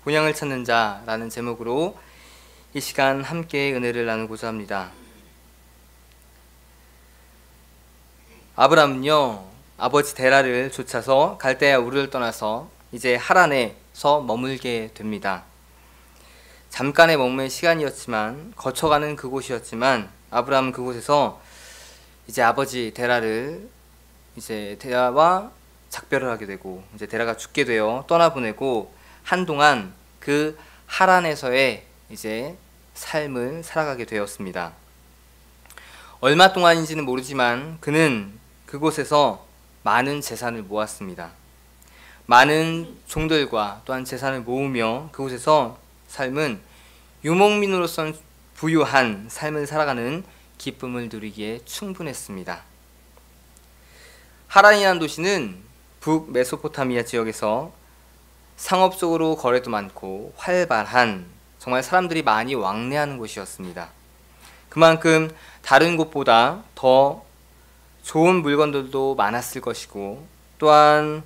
본향을 찾는 자라는 제목으로 이 시간 함께 은혜를 나누고자 합니다. 아브람은요, 아버지 데라를 쫓아서 갈대아 우르를 떠나서 이제 하란에서 머물게 됩니다. 잠깐의 머무는 시간이었지만, 거쳐가는 그곳이었지만, 아브람은 그곳에서 이제 아버지 데라를 이제 데라와 작별을 하게 되고, 이제 데라가 죽게 되어 떠나보내고, 한동안 그 하란에서의 이제 삶을 살아가게 되었습니다. 얼마 동안인지는 모르지만 그는 그곳에서 많은 재산을 모았습니다. 많은 종들과 또한 재산을 모으며 그곳에서 삶은 유목민으로선 부유한 삶을 살아가는 기쁨을 누리기에 충분했습니다. 하란이라는 도시는 북메소포타미아 지역에서 상업적으로 거래도 많고 활발한, 정말 사람들이 많이 왕래하는 곳이었습니다. 그만큼 다른 곳보다 더 좋은 물건들도 많았을 것이고, 또한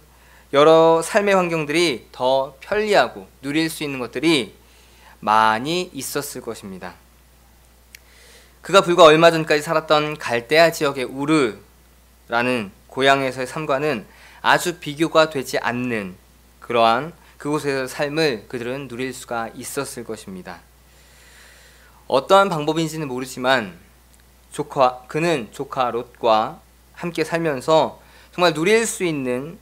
여러 삶의 환경들이 더 편리하고 누릴 수 있는 것들이 많이 있었을 것입니다. 그가 불과 얼마 전까지 살았던 갈대아 지역의 우르라는 고향에서의 삶과는 아주 비교가 되지 않는 그러한 그곳에서 삶을 그들은 누릴 수가 있었을 것입니다. 어떠한 방법인지는 모르지만 그는 조카 롯과 함께 살면서 정말 누릴 수 있는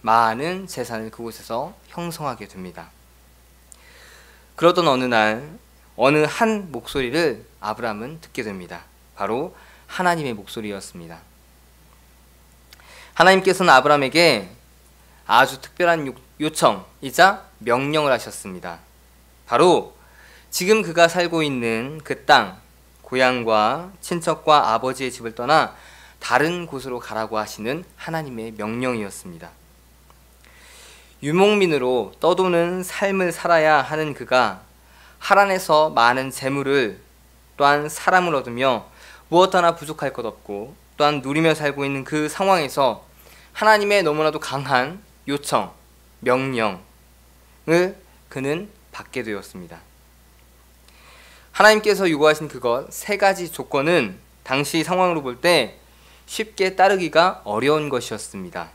많은 재산을 그곳에서 형성하게 됩니다. 그러던 어느 날 어느 한 목소리를 아브람은 듣게 됩니다. 바로 하나님의 목소리였습니다. 하나님께서는 아브람에게 아주 특별한 요청이자 명령을 하셨습니다. 바로 지금 그가 살고 있는 그 땅, 고향과 친척과 아버지의 집을 떠나 다른 곳으로 가라고 하시는 하나님의 명령이었습니다. 유목민으로 떠도는 삶을 살아야 하는 그가 하란에서 많은 재물을 또한 사람을 얻으며 무엇 하나 부족할 것 없고 또한 누리며 살고 있는 그 상황에서 하나님의 너무나도 강한 요청, 명령을 그는 받게 되었습니다. 하나님께서 요구하신 그것 세 가지 조건은 당시 상황으로 볼 때 쉽게 따르기가 어려운 것이었습니다.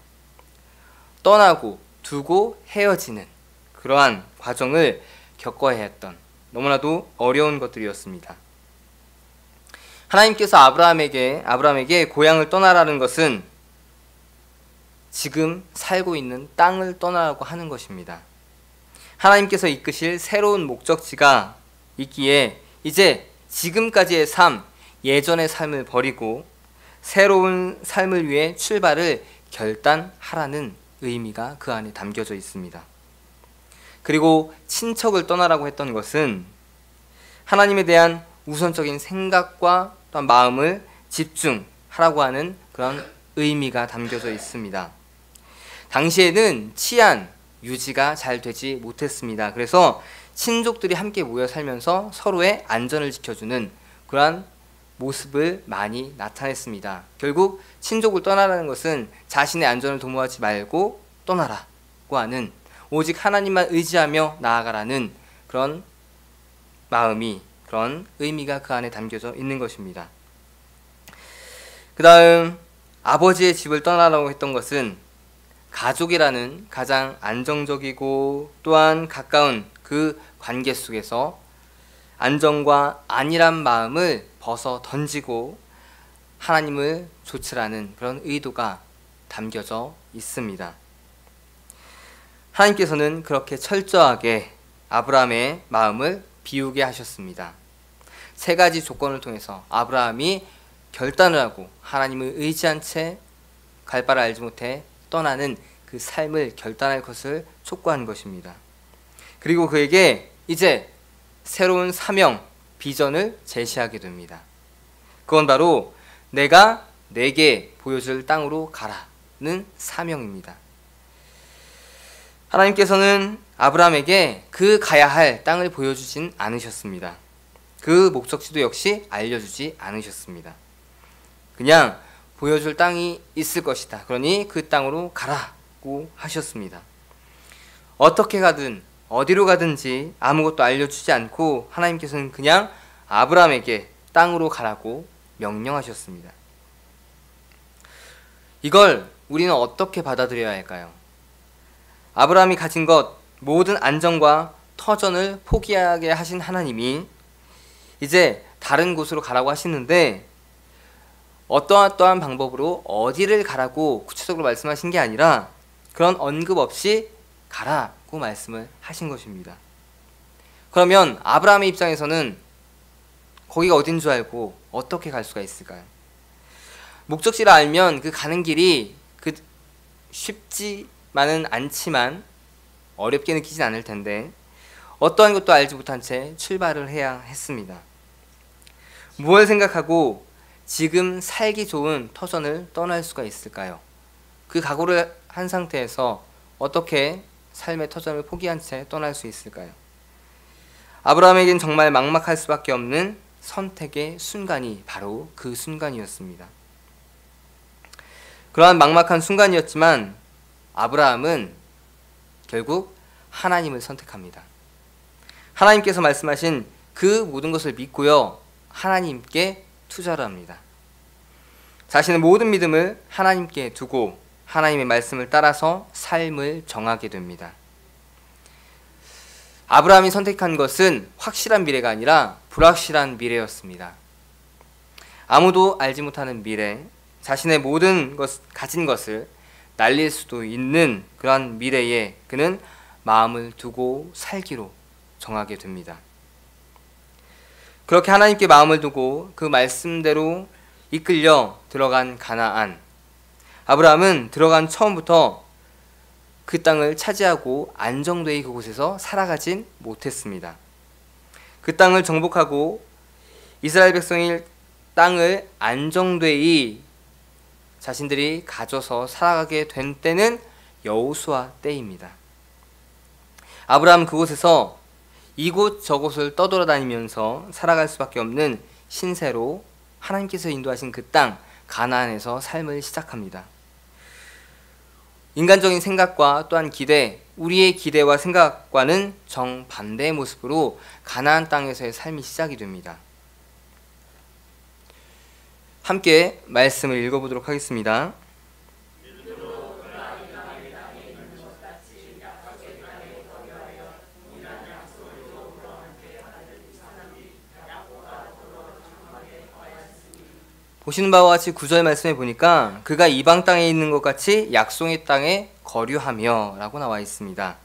떠나고 두고 헤어지는 그러한 과정을 겪어야 했던 너무나도 어려운 것들이었습니다. 하나님께서 아브라함에게 고향을 떠나라는 것은 지금 살고 있는 땅을 떠나라고 하는 것입니다. 하나님께서 이끄실 새로운 목적지가 있기에 이제 지금까지의 삶, 예전의 삶을 버리고 새로운 삶을 위해 출발을 결단하라는 의미가 그 안에 담겨져 있습니다. 그리고 친척을 떠나라고 했던 것은 하나님에 대한 우선적인 생각과 또한 마음을 집중하라고 하는 그런 의미가 담겨져 있습니다. 당시에는 치안 유지가 잘 되지 못했습니다. 그래서 친족들이 함께 모여 살면서 서로의 안전을 지켜주는 그러한 모습을 많이 나타냈습니다. 결국 친족을 떠나라는 것은 자신의 안전을 도모하지 말고 떠나라고 하는, 오직 하나님만 의지하며 나아가라는 그런 마음이, 그런 의미가 그 안에 담겨져 있는 것입니다. 그 다음 아버지의 집을 떠나라고 했던 것은 가족이라는 가장 안정적이고 또한 가까운 그 관계 속에서 안정과 안일한 마음을 벗어 던지고 하나님을 좇으라는 그런 의도가 담겨져 있습니다. 하나님께서는 그렇게 철저하게 아브라함의 마음을 비우게 하셨습니다. 세 가지 조건을 통해서 아브라함이 결단을 하고 하나님을 의지한 채 갈 바를 알지 못해 떠나는 그 삶을 결단할 것을 촉구한 것입니다. 그리고 그에게 이제 새로운 사명, 비전을 제시하게 됩니다. 그건 바로 내가 내게 보여줄 땅으로 가라는 사명입니다. 하나님께서는 아브라함에게 그 가야 할 땅을 보여주진 않으셨습니다. 그 목적지도 역시 알려주지 않으셨습니다. 그냥 보여줄 땅이 있을 것이다. 그러니 그 땅으로 가라고 하셨습니다. 어떻게 가든 어디로 가든지 아무것도 알려주지 않고 하나님께서는 그냥 아브라함에게 땅으로 가라고 명령하셨습니다. 이걸 우리는 어떻게 받아들여야 할까요? 아브라함이 가진 것, 모든 안정과 터전을 포기하게 하신 하나님이 이제 다른 곳으로 가라고 하시는데 어떠한 방법으로 어디를 가라고 구체적으로 말씀하신 게 아니라 그런 언급 없이 가라고 말씀을 하신 것입니다. 그러면 아브라함의 입장에서는 거기가 어딘 줄 알고 어떻게 갈 수가 있을까요? 목적지를 알면 그 가는 길이 쉽지만은 않지만 어렵게 느끼진 않을 텐데 어떠한 것도 알지 못한 채 출발을 해야 했습니다. 무엇을 생각하고 지금 살기 좋은 터전을 떠날 수가 있을까요? 그 각오를 한 상태에서 어떻게 삶의 터전을 포기한 채 떠날 수 있을까요? 아브라함에겐 정말 막막할 수밖에 없는 선택의 순간이 바로 그 순간이었습니다. 그러한 막막한 순간이었지만 아브라함은 결국 하나님을 선택합니다. 하나님께서 말씀하신 그 모든 것을 믿고요, 하나님께 투자를 합니다. 자신의 모든 믿음을 하나님께 두고 하나님의 말씀을 따라서 삶을 정하게 됩니다. 아브라함이 선택한 것은 확실한 미래가 아니라 불확실한 미래였습니다. 아무도 알지 못하는 미래, 자신의 모든 가진 것을 날릴 수도 있는 그러한 미래에 그는 마음을 두고 살기로 정하게 됩니다. 그렇게 하나님께 마음을 두고 그 말씀대로 이끌려 들어간 가나안. 아브라함은 들어간 처음부터 그 땅을 차지하고 안정되이 그곳에서 살아가진 못했습니다. 그 땅을 정복하고 이스라엘 백성이 땅을 안정되이 자신들이 가져서 살아가게 된 때는 여호수아 때입니다. 아브라함은 그곳에서 이곳 저곳을 떠돌아다니면서 살아갈 수밖에 없는 신세로 하나님께서 인도하신 그 땅 가나안에서 삶을 시작합니다. 인간적인 생각과 또한 기대, 우리의 기대와 생각과는 정반대의 모습으로 가나안 땅에서의 삶이 시작이 됩니다. 함께 말씀을 읽어보도록 하겠습니다. 보시는 바와 같이 9절 말씀에 보니까 그가 이방 땅에 있는 것 같이 약속의 땅에 거류하며 라고 나와 있습니다.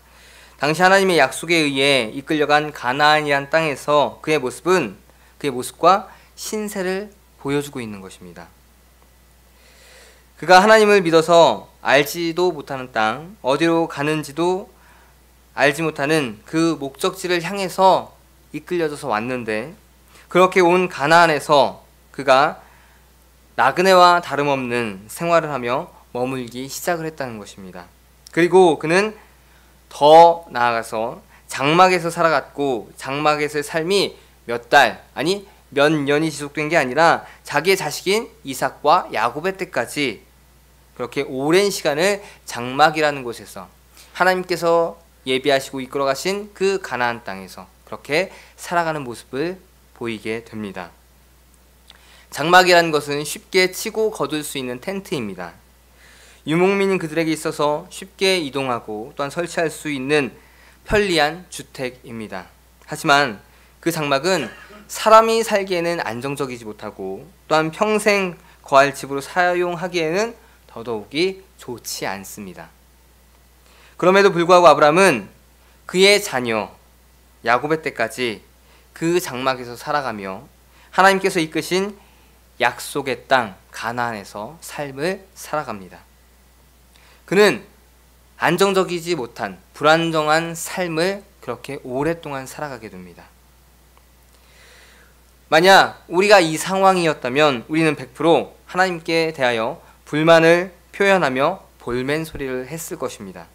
당시 하나님의 약속에 의해 이끌려간 가나안이란 땅에서 그의 모습과 신세를 보여주고 있는 것입니다. 그가 하나님을 믿어서 알지도 못하는 땅, 어디로 가는지도 알지 못하는 그 목적지를 향해서 이끌려져서 왔는데 그렇게 온 가나안에서 그가 나그네와 다름없는 생활을 하며 머물기 시작을 했다는 것입니다. 그리고 그는 더 나아가서 장막에서 살아갔고 장막에서의 삶이 몇 달, 아니 몇 년이 지속된 게 아니라 자기의 자식인 이삭과 야곱의 때까지 그렇게 오랜 시간을 장막이라는 곳에서 하나님께서 예비하시고 이끌어 가신 그 가나안 땅에서 그렇게 살아가는 모습을 보이게 됩니다. 장막이라는 것은 쉽게 치고 거둘 수 있는 텐트입니다. 유목민인 그들에게 있어서 쉽게 이동하고 또한 설치할 수 있는 편리한 주택입니다. 하지만 그 장막은 사람이 살기에는 안정적이지 못하고 또한 평생 거할 집으로 사용하기에는 더더욱이 좋지 않습니다. 그럼에도 불구하고 아브라함은 그의 자녀 야곱의 때까지 그 장막에서 살아가며 하나님께서 이끄신 약속의 땅 가나안에서 삶을 살아갑니다. 그는 안정적이지 못한 불안정한 삶을 그렇게 오랫동안 살아가게 됩니다. 만약 우리가 이 상황이었다면 우리는 100% 하나님께 대하여 불만을 표현하며 볼멘 소리를 했을 것입니다.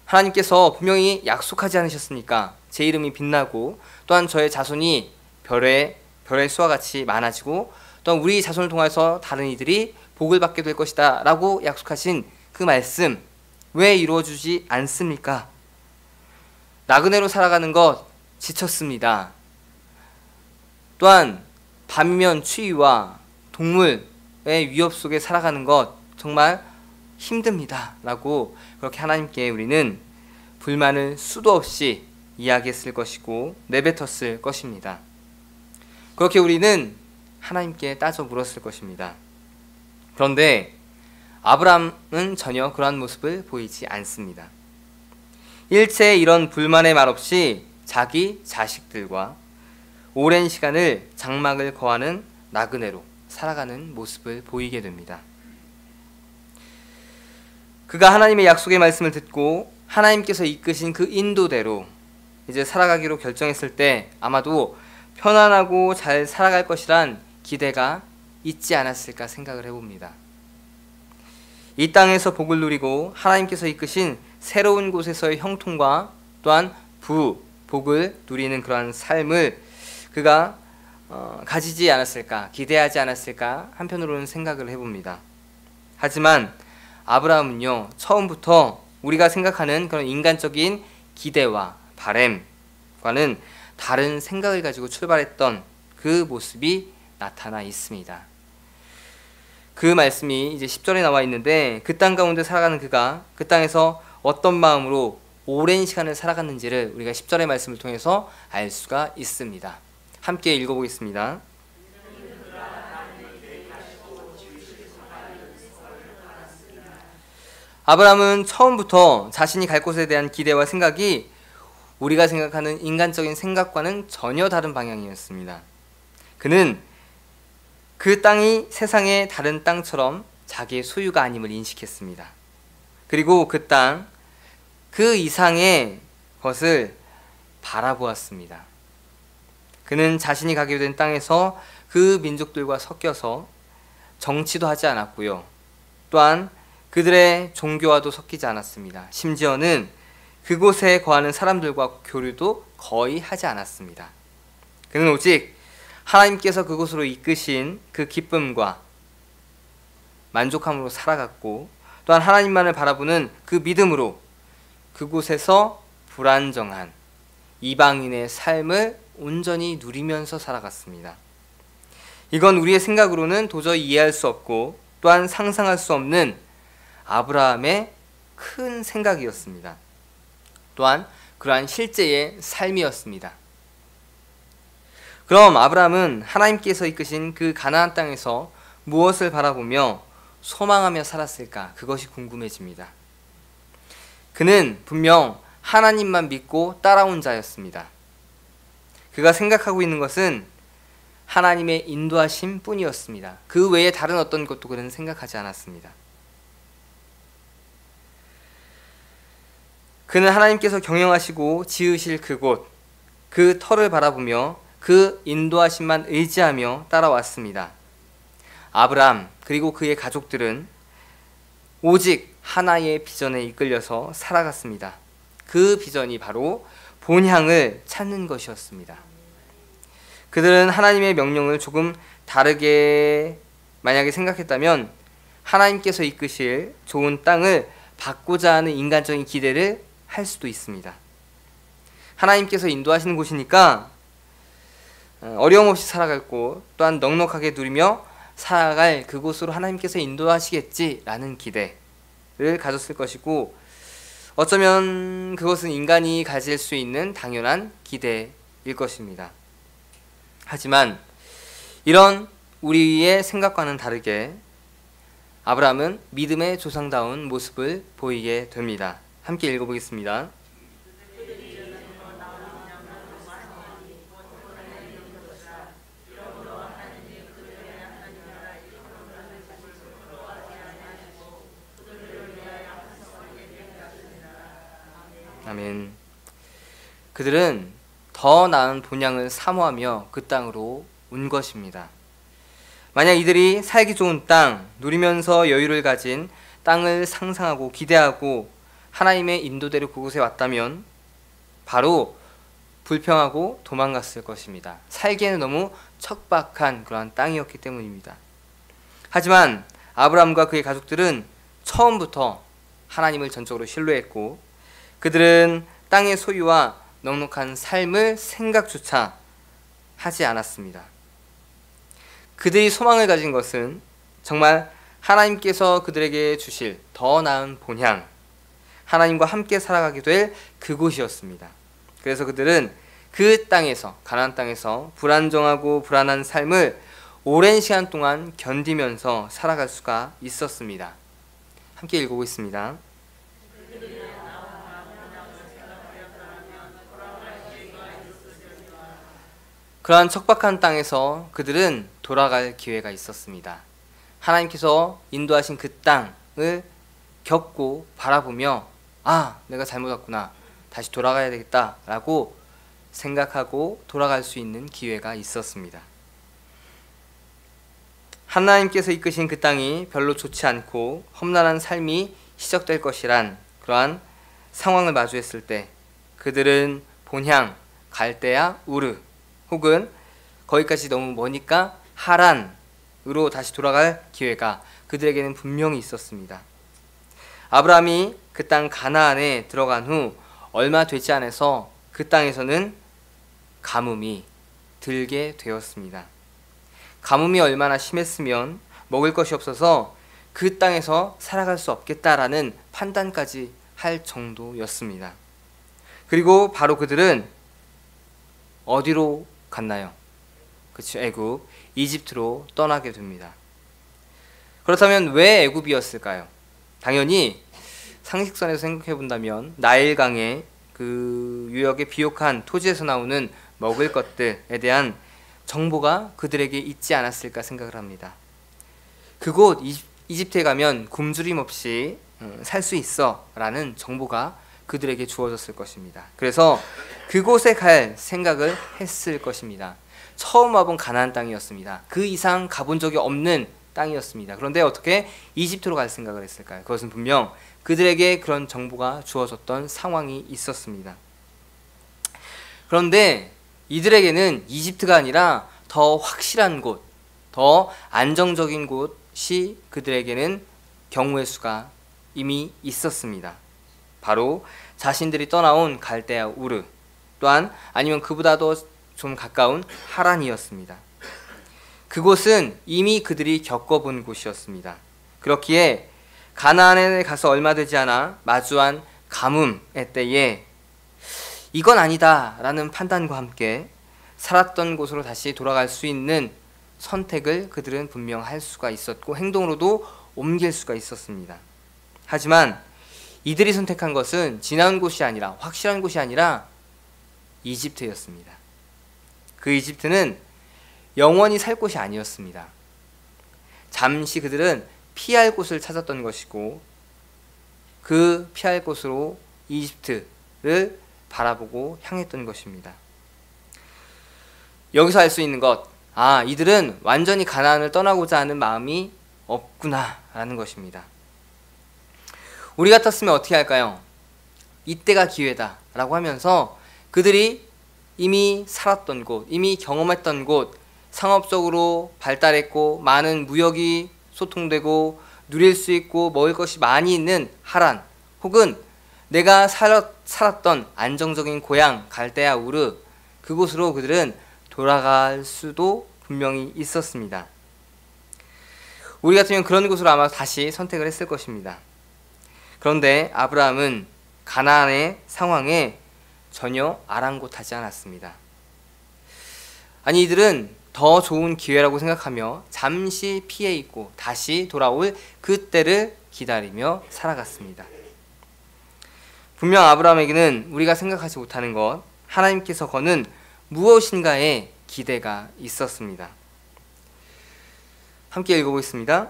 하나님께서 분명히 약속하지 않으셨습니까? 제 이름이 빛나고 또한 저의 자손이 별의 수와 같이 많아지고 또한 우리 자손을 통해서 다른 이들이 복을 받게 될 것이다 라고 약속하신 그 말씀 왜 이루어지지 않습니까? 나그네로 살아가는 것 지쳤습니다. 또한 밤이면 추위와 동물의 위협 속에 살아가는 것 정말 힘듭니다. 라고 그렇게 하나님께 우리는 불만을 수도 없이 이야기했을 것이고 내뱉었을 것입니다. 그렇게 우리는 하나님께 따져 물었을 것입니다. 그런데 아브라함은 전혀 그러한 모습을 보이지 않습니다. 일체 이런 불만의 말 없이 자기 자식들과 오랜 시간을 장막을 거하는 나그네로 살아가는 모습을 보이게 됩니다. 그가 하나님의 약속의 말씀을 듣고 하나님께서 이끄신 그 인도대로 이제 살아가기로 결정했을 때 아마도 편안하고 잘 살아갈 것이란 기대가 있지 않았을까 생각을 해봅니다. 이 땅에서 복을 누리고 하나님께서 이끄신 새로운 곳에서의 형통과 또한 복을 누리는 그러한 삶을 그가 가지지 않았을까, 기대하지 않았을까 한편으로는 생각을 해봅니다. 하지만 아브라함은요, 처음부터 우리가 생각하는 그런 인간적인 기대와 바램과는 다른 생각을 가지고 출발했던 그 모습이 나타나 있습니다. 그 말씀이 이제 10절에 나와 있는데 그 땅 가운데 살아가는 그가 그 땅에서 어떤 마음으로 오랜 시간을 살아갔는지를 우리가 10절의 말씀을 통해서 알 수가 있습니다. 함께 읽어보겠습니다. 아브라함은 처음부터 자신이 갈 곳에 대한 기대와 생각이 우리가 생각하는 인간적인 생각과는 전혀 다른 방향이었습니다. 그는 그 땅이 세상의 다른 땅처럼 자기의 소유가 아님을 인식했습니다. 그리고 그 땅, 그 이상의 것을 바라보았습니다. 그는 자신이 가게 된 땅에서 그 민족들과 섞여서 정치도 하지 않았고요. 또한 그들의 종교와도 섞이지 않았습니다. 심지어는 그곳에 거하는 사람들과 교류도 거의 하지 않았습니다. 그는 오직 하나님께서 그곳으로 이끄신 그 기쁨과 만족함으로 살아갔고 또한 하나님만을 바라보는 그 믿음으로 그곳에서 불안정한 이방인의 삶을 온전히 누리면서 살아갔습니다. 이건 우리의 생각으로는 도저히 이해할 수 없고 또한 상상할 수 없는 아브라함의 큰 생각이었습니다. 또한 그러한 실제의 삶이었습니다. 그럼 아브라함은 하나님께서 이끄신 그 가나안 땅에서 무엇을 바라보며 소망하며 살았을까? 그것이 궁금해집니다. 그는 분명 하나님만 믿고 따라온 자였습니다. 그가 생각하고 있는 것은 하나님의 인도하심 뿐이었습니다. 그 외에 다른 어떤 것도 그는 생각하지 않았습니다. 그는 하나님께서 경영하시고 지으실 그곳, 그 터를 바라보며 그 인도하심만 의지하며 따라왔습니다. 아브라함 그리고 그의 가족들은 오직 하나의 비전에 이끌려서 살아갔습니다. 그 비전이 바로 본향을 찾는 것이었습니다. 그들은 하나님의 명령을 조금 다르게 만약에 생각했다면 하나님께서 이끄실 좋은 땅을 받고자 하는 인간적인 기대를 할 수도 있습니다. 하나님께서 인도하시는 곳이니까 어려움 없이 살아갈 곳, 또한 넉넉하게 누리며 살아갈 그곳으로 하나님께서 인도하시겠지라는 기대를 가졌을 것이고 어쩌면 그것은 인간이 가질 수 있는 당연한 기대일 것입니다. 하지만 이런 우리의 생각과는 다르게 아브라함은 믿음의 조상다운 모습을 보이게 됩니다. 함께 읽어보겠습니다. 아멘. 그들은 더 나은 본향을 사모하며 그 땅으로 온 것입니다. 만약 이들이 살기 좋은 땅, 누리면서 여유를 가진 땅을 상상하고 기대하고 하나님의 인도대로 그곳에 왔다면 바로 불평하고 도망갔을 것입니다. 살기에는 너무 척박한 그러한 땅이었기 때문입니다. 하지만 아브라함과 그의 가족들은 처음부터 하나님을 전적으로 신뢰했고 그들은 땅의 소유와 넉넉한 삶을 생각조차 하지 않았습니다. 그들이 소망을 가진 것은 정말 하나님께서 그들에게 주실 더 나은 본향, 하나님과 함께 살아가게 될 그곳이었습니다. 그래서 그들은 그 땅에서, 가나안 땅에서 불안정하고 불안한 삶을 오랜 시간 동안 견디면서 살아갈 수가 있었습니다. 함께 읽어보겠습니다. 그러한 척박한 땅에서 그들은 돌아갈 기회가 있었습니다. 하나님께서 인도하신 그 땅을 겪고 바라보며 내가 잘못 왔구나, 다시 돌아가야 되겠다라고 생각하고 돌아갈 수 있는 기회가 있었습니다. 하나님께서 이끄신 그 땅이 별로 좋지 않고 험난한 삶이 시작될 것이란 그러한 상황을 마주했을 때 그들은 본향 갈대아 우르 혹은 거기까지 너무 머니까 하란으로 다시 돌아갈 기회가 그들에게는 분명히 있었습니다. 아브라함이 그 땅 가나안에 들어간 후 얼마 되지 않아서 그 땅에서는 가뭄이 들게 되었습니다. 가뭄이 얼마나 심했으면 먹을 것이 없어서 그 땅에서 살아갈 수 없겠다라는 판단까지 할 정도였습니다. 그리고 바로 그들은 어디로 갔나요? 그렇죠. 애굽, 이집트로 떠나게 됩니다. 그렇다면 왜 애굽이었을까요? 당연히 상식선에서 생각해 본다면 나일강의 그 유역의 비옥한 토지에서 나오는 먹을 것들에 대한 정보가 그들에게 있지 않았을까 생각을 합니다. 그곳 이집트에 가면 굶주림 없이 살 수 있어 라는 정보가 그들에게 주어졌을 것입니다. 그래서 그곳에 갈 생각을 했을 것입니다. 처음 와본 가나안 땅이었습니다. 그 이상 가본 적이 없는 땅이었습니다. 그런데 어떻게 이집트로 갈 생각을 했을까요? 그것은 분명 그들에게 그런 정보가 주어졌던 상황이 있었습니다. 그런데 이들에게는 이집트가 아니라 더 확실한 곳, 더 안정적인 곳이 그들에게는 경우의 수가 이미 있었습니다. 바로 자신들이 떠나온 갈대아 우르, 또한 아니면 그보다도 좀 가까운 하란이었습니다. 그곳은 이미 그들이 겪어본 곳이었습니다. 그렇기에 가나안에 가서 얼마 되지 않아 마주한 가뭄의 때에 이건 아니다 라는 판단과 함께 살았던 곳으로 다시 돌아갈 수 있는 선택을 그들은 분명 할 수가 있었고 행동으로도 옮길 수가 있었습니다. 하지만 이들이 선택한 것은 지나온 곳이 아니라 확실한 곳이 아니라 이집트였습니다. 그 이집트는 영원히 살 곳이 아니었습니다. 잠시 그들은 피할 곳을 찾았던 것이고 그 피할 곳으로 이집트를 바라보고 향했던 것입니다. 여기서 알 수 있는 것, 이들은 완전히 가나안을 떠나고자 하는 마음이 없구나 라는 것입니다. 우리 같았으면 어떻게 할까요? 이때가 기회다 라고 하면서 그들이 이미 살았던 곳, 이미 경험했던 곳, 상업적으로 발달했고 많은 무역이 소통되고 누릴 수 있고 먹을 것이 많이 있는 하란, 혹은 내가 살았던 안정적인 고향 갈대아 우르, 그곳으로 그들은 돌아갈 수도 분명히 있었습니다. 우리 같으면 그런 곳으로 아마 다시 선택을 했을 것입니다. 그런데 아브라함은 가나안의 상황에 전혀 아랑곳하지 않았습니다. 아니, 이들은 더 좋은 기회라고 생각하며 잠시 피해 있고 다시 돌아올 그때를 기다리며 살아갔습니다. 분명 아브라함에게는 우리가 생각하지 못하는 것, 하나님께서 거는 무엇인가의 기대가 있었습니다. 함께 읽어보겠습니다.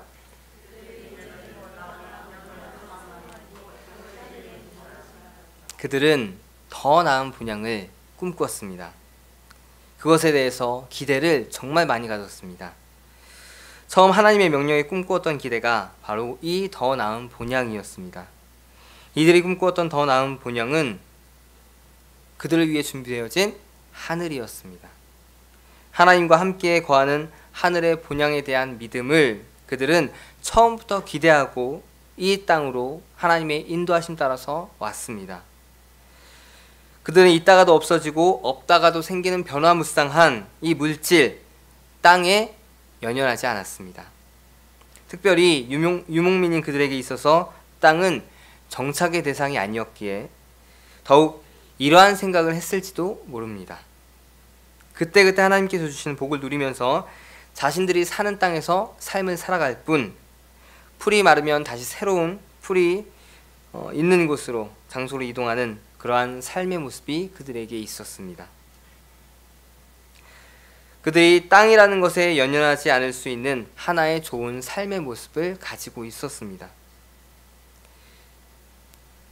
그들은 더 나은 분향을 꿈꾸었습니다. 그것에 대해서 기대를 정말 많이 가졌습니다. 처음 하나님의 명령에 꿈꾸었던 기대가 바로 이 더 나은 본향이었습니다. 이들이 꿈꾸었던 더 나은 본향은 그들을 위해 준비되어진 하늘이었습니다. 하나님과 함께 거하는 하늘의 본향에 대한 믿음을 그들은 처음부터 기대하고 이 땅으로 하나님의 인도하심 따라서 왔습니다. 그들은 있다가도 없어지고 없다가도 생기는 변화무쌍한 이 물질, 땅에 연연하지 않았습니다. 특별히 유목민인 그들에게 있어서 땅은 정착의 대상이 아니었기에 더욱 이러한 생각을 했을지도 모릅니다. 그때그때 하나님께서 주시는 복을 누리면서 자신들이 사는 땅에서 삶을 살아갈 뿐, 풀이 마르면 다시 새로운 풀이 있는 곳으로, 장소로 이동하는 그러한 삶의 모습이 그들에게 있었습니다. 그들이 땅이라는 것에 연연하지 않을 수 있는 하나의 좋은 삶의 모습을 가지고 있었습니다.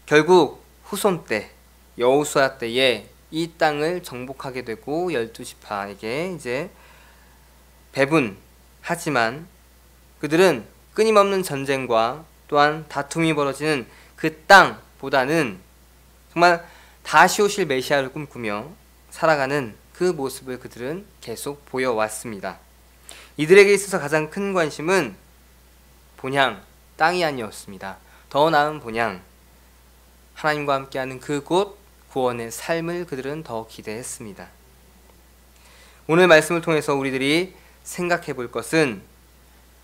결국 후손 때, 여호수아 때에 이 땅을 정복하게 되고 12지파에게 이제 배분하지만, 그들은 끊임없는 전쟁과 또한 다툼이 벌어지는 그 땅보다는 정말 다시 오실 메시아를 꿈꾸며 살아가는 그 모습을 그들은 계속 보여왔습니다. 이들에게 있어서 가장 큰 관심은 본향, 땅이 아니었습니다. 더 나은 본향, 하나님과 함께하는 그곳, 구원의 삶을 그들은 더 기대했습니다. 오늘 말씀을 통해서 우리들이 생각해 볼 것은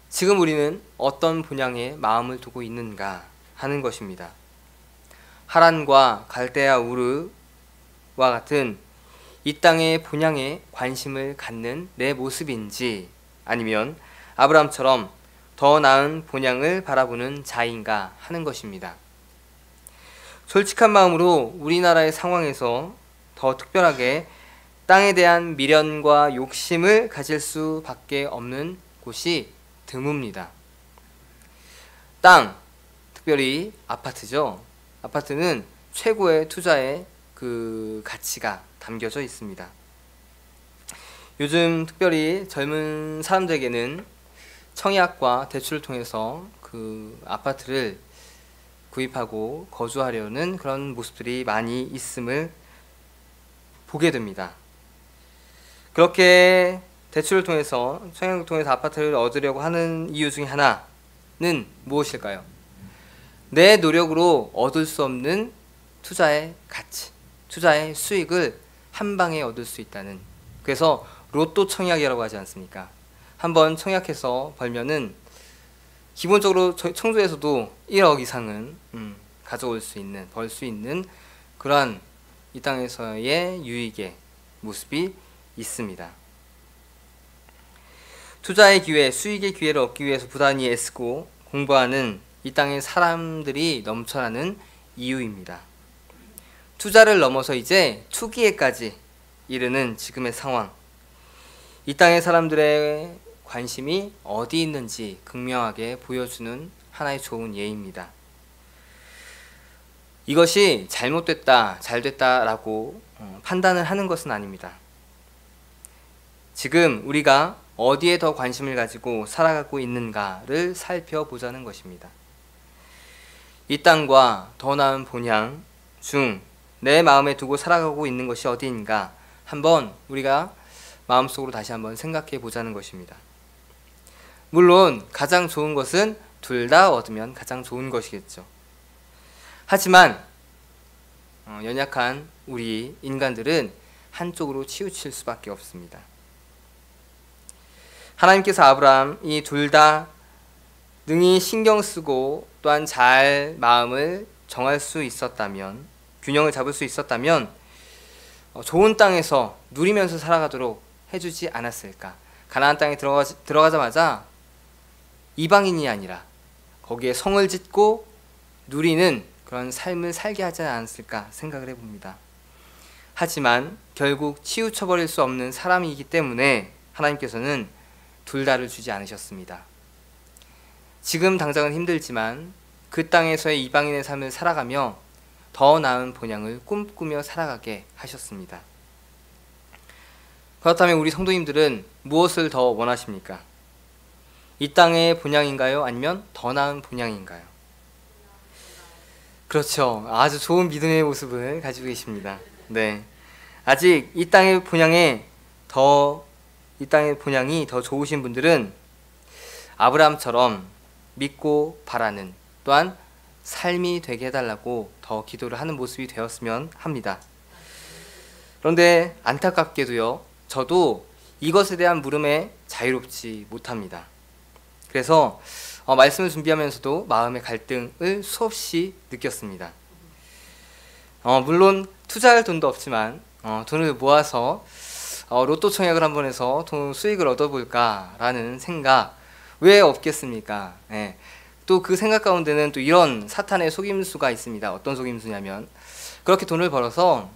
지금 우리는 어떤 본향에 마음을 두고 있는가 하는 것입니다. 하란과 갈대아 우르와 같은 이 땅의 본향에 관심을 갖는 내 모습인지, 아니면 아브라함처럼 더 나은 본향을 바라보는 자인가 하는 것입니다. 솔직한 마음으로 우리나라의 상황에서 더 특별하게 땅에 대한 미련과 욕심을 가질 수밖에 없는 곳이 드뭅니다. 땅, 특별히 아파트죠. 아파트는 최고의 투자의 그 가치가 담겨져 있습니다. 요즘 특별히 젊은 사람들에게는 청약과 대출을 통해서 그 아파트를 구입하고 거주하려는 그런 모습들이 많이 있음을 보게 됩니다. 그렇게 대출을 통해서, 청약을 통해서 아파트를 얻으려고 하는 이유 중에 하나는 무엇일까요? 내 노력으로 얻을 수 없는 투자의 가치, 투자의 수익을 한 방에 얻을 수 있다는, 그래서 로또 청약이라고 하지 않습니까? 한번 청약해서 벌면은 기본적으로 청주에서도 1억 이상은 가져올 수 있는, 벌 수 있는 그러한 이 땅에서의 유익의 모습이 있습니다. 투자의 기회, 수익의 기회를 얻기 위해서 부단히 애쓰고 공부하는 이 땅의 사람들이 넘쳐나는 이유입니다. 투자를 넘어서 이제 투기에까지 이르는 지금의 상황, 이 땅의 사람들의 관심이 어디 있는지 극명하게 보여주는 하나의 좋은 예입니다. 이것이 잘못됐다, 잘됐다라고 판단을 하는 것은 아닙니다. 지금 우리가 어디에 더 관심을 가지고 살아가고 있는가를 살펴보자는 것입니다. 이 땅과 더 나은 본향 중 내 마음에 두고 살아가고 있는 것이 어디인가 한번 우리가 마음속으로 다시 한번 생각해 보자는 것입니다. 물론 가장 좋은 것은 둘 다 얻으면 가장 좋은 것이겠죠. 하지만 연약한 우리 인간들은 한쪽으로 치우칠 수밖에 없습니다. 하나님께서 아브라함 이 둘 다 능히 신경 쓰고 또한 잘 마음을 정할 수 있었다면, 균형을 잡을 수 있었다면 좋은 땅에서 누리면서 살아가도록 해주지 않았을까? 가나안 땅에 들어가자마자 이방인이 아니라 거기에 성을 짓고 누리는 그런 삶을 살게 하지 않았을까 생각을 해봅니다. 하지만 결국 치우쳐버릴 수 없는 사람이기 때문에 하나님께서는 둘 다를 주지 않으셨습니다. 지금 당장은 힘들지만 그 땅에서의 이방인의 삶을 살아가며 더 나은 본향을 꿈꾸며 살아가게 하셨습니다. 그렇다면 우리 성도님들은 무엇을 더 원하십니까? 이 땅의 본향인가요? 아니면 더 나은 본향인가요? 그렇죠. 아주 좋은 믿음의 모습을 가지고 계십니다. 네. 아직 이 땅의 본향이 더 좋으신 분들은 아브라함처럼 믿고 바라는, 또한 삶이 되게 해달라고 더 기도를 하는 모습이 되었으면 합니다. 그런데 안타깝게도요, 저도 이것에 대한 물음에 자유롭지 못합니다. 그래서 말씀을 준비하면서도 마음의 갈등을 수없이 느꼈습니다. 물론 투자할 돈도 없지만 돈을 모아서 로또 청약을 한번 해서 돈 수익을 얻어볼까라는 생각 왜 없겠습니까? 예. 또 그 생각 가운데는 또 이런 사탄의 속임수가 있습니다. 어떤 속임수냐면, 그렇게 돈을 벌어서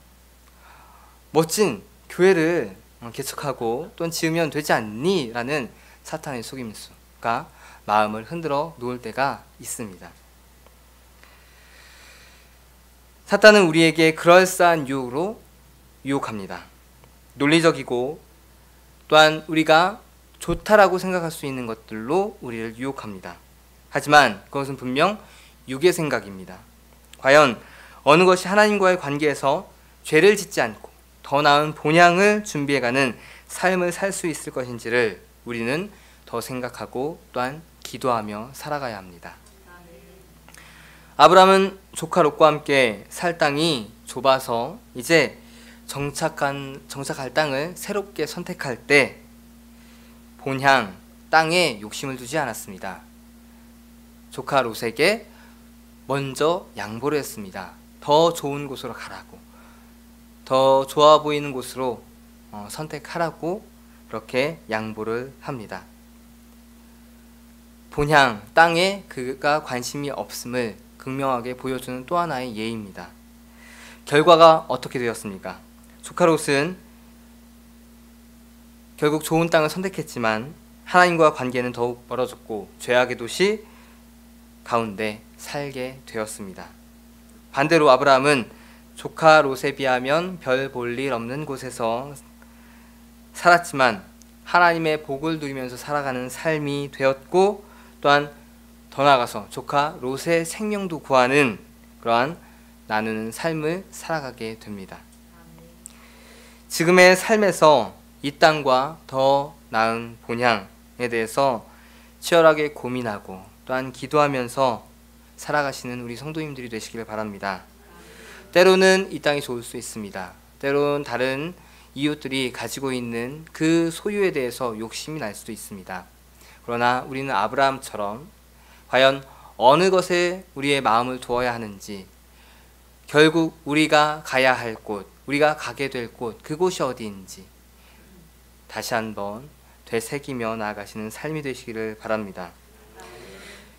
멋진 교회를 개척하고 또는 지으면 되지 않니? 라는 사탄의 속임수가 마음을 흔들어 놓을 때가 있습니다. 사탄은 우리에게 그럴싸한 유혹으로 유혹합니다. 논리적이고 또한 우리가 좋다라고 생각할 수 있는 것들로 우리를 유혹합니다. 하지만 그것은 분명 육의 생각입니다. 과연 어느 것이 하나님과의 관계에서 죄를 짓지 않고 더 나은 본향을 준비해가는 삶을 살 수 있을 것인지를 우리는 더 생각하고 또한 기도하며 살아가야 합니다. 아브라함은 조카 롯과 함께 살 땅이 좁아서 이제 정착할 땅을 새롭게 선택할 때 본향 땅에 욕심을 두지 않았습니다. 조카 롯에게 먼저 양보를 했습니다. 더 좋은 곳으로 가라고, 더 좋아 보이는 곳으로 선택하라고 그렇게 양보를 합니다. 본향 땅에 그가 관심이 없음을 극명하게 보여주는 또 하나의 예입니다. 결과가 어떻게 되었습니까? 조카 롯은 결국 좋은 땅을 선택했지만 하나님과 관계는 더욱 멀어졌고 죄악의 도시 가운데 살게 되었습니다. 반대로 아브라함은 조카 롯에 비하면 별 볼 일 없는 곳에서 살았지만 하나님의 복을 누리면서 살아가는 삶이 되었고, 또한 더 나아가서 조카 롯의 생명도 구하는 그러한 나누는 삶을 살아가게 됩니다. 지금의 삶에서 이 땅과 더 나은 본향에 대해서 치열하게 고민하고 또한 기도하면서 살아가시는 우리 성도님들이 되시길 바랍니다. 때로는 이 땅이 좋을 수 있습니다. 때로는 다른 이웃들이 가지고 있는 그 소유에 대해서 욕심이 날 수도 있습니다. 그러나 우리는 아브라함처럼 과연 어느 것에 우리의 마음을 두어야 하는지, 결국 우리가 가야 할 곳, 우리가 가게 될 곳, 그곳이 어디인지 다시 한번 되새기며 나아가시는 삶이 되시기를 바랍니다.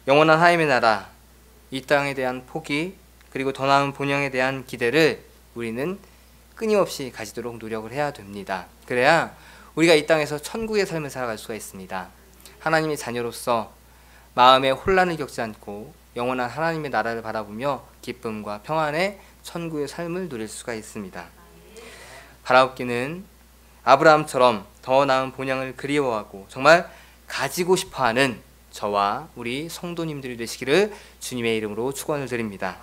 영원한 하나님의 나라, 이 땅에 대한 포기, 그리고 더 나은 본향에 대한 기대를 우리는 끊임없이 가지도록 노력을 해야 됩니다. 그래야 우리가 이 땅에서 천국의 삶을 살아갈 수가 있습니다. 하나님의 자녀로서 마음의 혼란을 겪지 않고 영원한 하나님의 나라를 바라보며 기쁨과 평안의 천국의 삶을 누릴 수가 있습니다. 바라옵기는 아브라함처럼 더 나은 본향을 그리워하고 정말 가지고 싶어하는 저와 우리 성도님들이 되시기를 주님의 이름으로 축원을 드립니다.